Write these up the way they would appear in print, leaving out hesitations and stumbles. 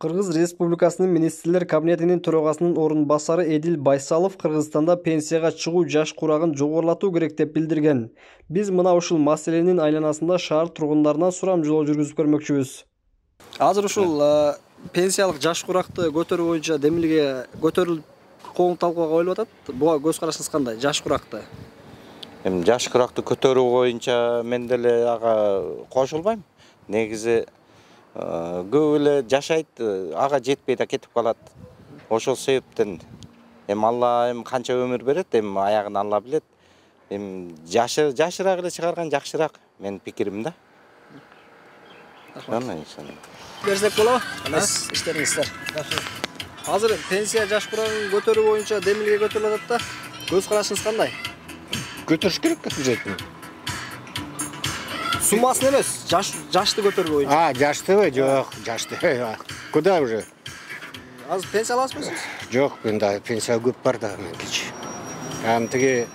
Кыргыз Республикасынын Министрлер Кабинетинин төрагасынын орун басары Эдил Байсалов Кыргызстанда пенсияга чыгуу жаш курагын жогорулатуу керек деп билдирген. Биз мына ушул маселенин айланасында шаар тургундарынан сурамжылоо жүргүзүп көрмөкчүбүз. Азыр ушул пенсиялык жаш куракты көтөрүү боюнча демилге көтөрүлүп коң талкууга коюлуп атат. Буга көз карашыңыз кандай? Жаш куракты. Эми жаш куракты көтөрүү боюнча мен деле ага кошулбайм. Негизи көп эле жашайт, ага жетпей да кетип калат. Ошол себептен эми Алла канча өмүр берет, эми аягын Алла билет. Эми жашыраак эле чыгарган жакшыраак, менин пикирим да. Берсек болобу? Иштериңиздер. Азыр пенсия жаш курагын көтөрүү боюнча демилге көтөрүлүп атат да. Көз карашыңыз кандай? Көтөрүш керек обязательно. Суммасын эмес, жашты көтөрүү боюнча. Жаштыбы? Жок, жашты. Куда уже? Азыр пенсия аласызбы сиз? Жок, мен да пенсия көп бар да меники. Тиги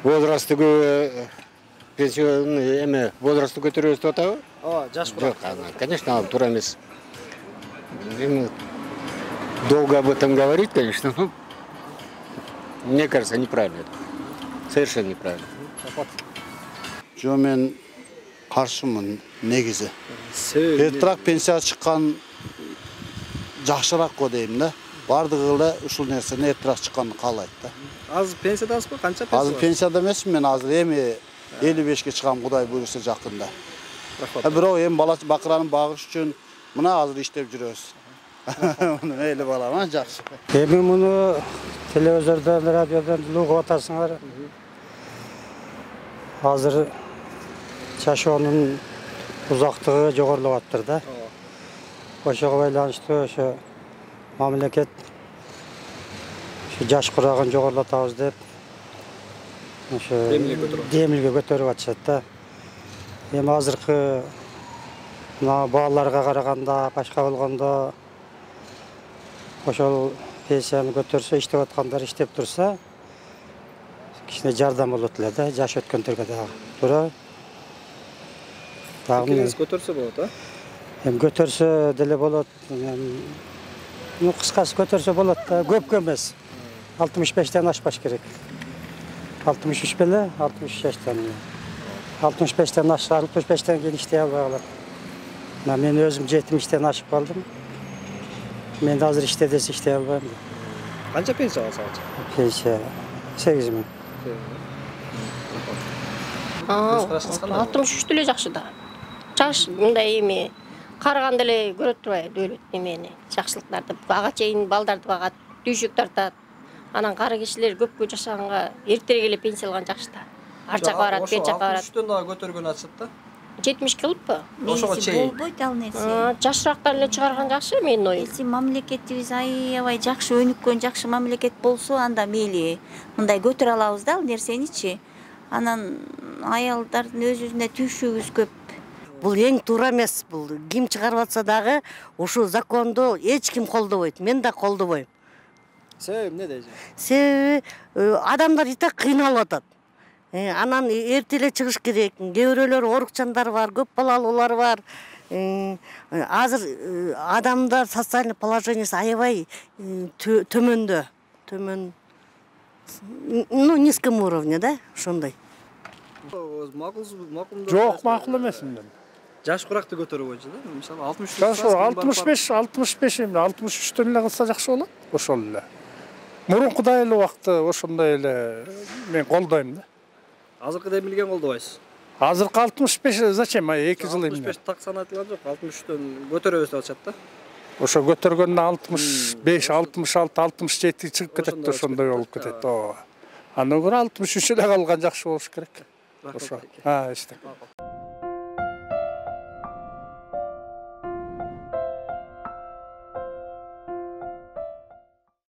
возрасты пенсияны эме возрастты көтөрөбүз деп атабы? Жаш курак. Жок, конечно, туура эмес. Долго об этом говорить, конечно, но мне кажется, неправильно это. Совершенно неправильно. Жо мен каршымын негизи. Эртерээк пенсияга чыккан жакшыраак го дейм да. Бардыгы эле ушул нерсени эртерээк чыкканды каалайт да. Азыр пенсиядасызбы? Канча пенсия? Азыр пенсияда эмесмин мен, азыр эми 55ке чыгам, Кудай буйруса жакында. Бирок эми бала бакыраны багыш үчүн мына азыр иштеп жүрөбүз. Муну мейли балама жакшы. Эми муну телевизордон, радиодон угуп атасыңар. Азыр жашоонун узактыгы жогорулуп аттыр да. Ошого байланыштуу ошо мамлекет жаш курагын жогорулатабыз деп ошо демилге көтөрүп атышат да. Эми азыркы мына бааларга караганда, башка болгондо ошол пенсияны көтөрсө, иштеп аткандар иштеп турса, кичине жардам болот эле да, жаш өткөндөргө дагы. Туура. Пикириңиз көтөрсө болот, Эми көтөрсө деле болот. Ну, кыскасы көтөрсө болот да, көпкө эмес. 65тен ашпаш керек. 63 беле, 63 жаштан. 65тен ашса, 65тен кийин иштей албай калат. Мен өзүм 70тен ашып калдым. Мен азыр иште десе иштей албайм. Канча пенсия алсаңыз? Пенсия 8 000. 63 деле жакшы да. Жаш мындай эми караганда эле көрөт турбайбы дөлөт немени, жакшылыктарды. Ага чейин балдарды багат, түйшүк тартат. Анан кары кишилер көпкө жашаганга эртерээк эле пенсия алган жакшы да. Ар жакка барат, бер жакка барат. 63төн дагы көтөргөн атышат да. 70 болуппу? Ошого чейин болбойт ал нерсе. Жашырактан эле чыгарган жакшы менин оюм. Эси мамлекетибиз аябай жакшы өнүккөн, жакшы мамлекет болсо, анда мейли мындай көтөрө алабыз да ал нерсеничи. Анан аялдардын өз-өзүнө түйшүгүбүз көп. Бул эң туура эмес. Бул ким чыгарып атса дагы ушул законду эч ким колдобойт. Мен да колдобойм. Себеби эмне дейсиз? Себеби адамдар и так кыйналып атат. Анан эрте эле чыгыш керек. Кээ бирөөлөр орукчандар бар, көп балалуулар бар. Азыр адамдар социальный положениясы аябай төмөндө. Төмөн. Ну, низком уровне, да? Ошондой. Жок, макул эмес мен. Жаш куракты көтөрүү боюнча да. Мисалы 65 эми 63төн эле кылса жакшы болот. Ошол эле. Мурункудай эле убакты ошондой эле мен колдойм да. Азыркы демилген колдобойсуз? Азыркы 65 зачем? 2 жыл эмне? 65 так санатылган жок, 63төн көтөрөбүз деп атышат да. Ошо көтөргөндө 65, 66, 67 чыгып кетет да, ошондой болуп кетет. Андан көрө 63 эле калган жакшы болуш керек. Ошо. Иште.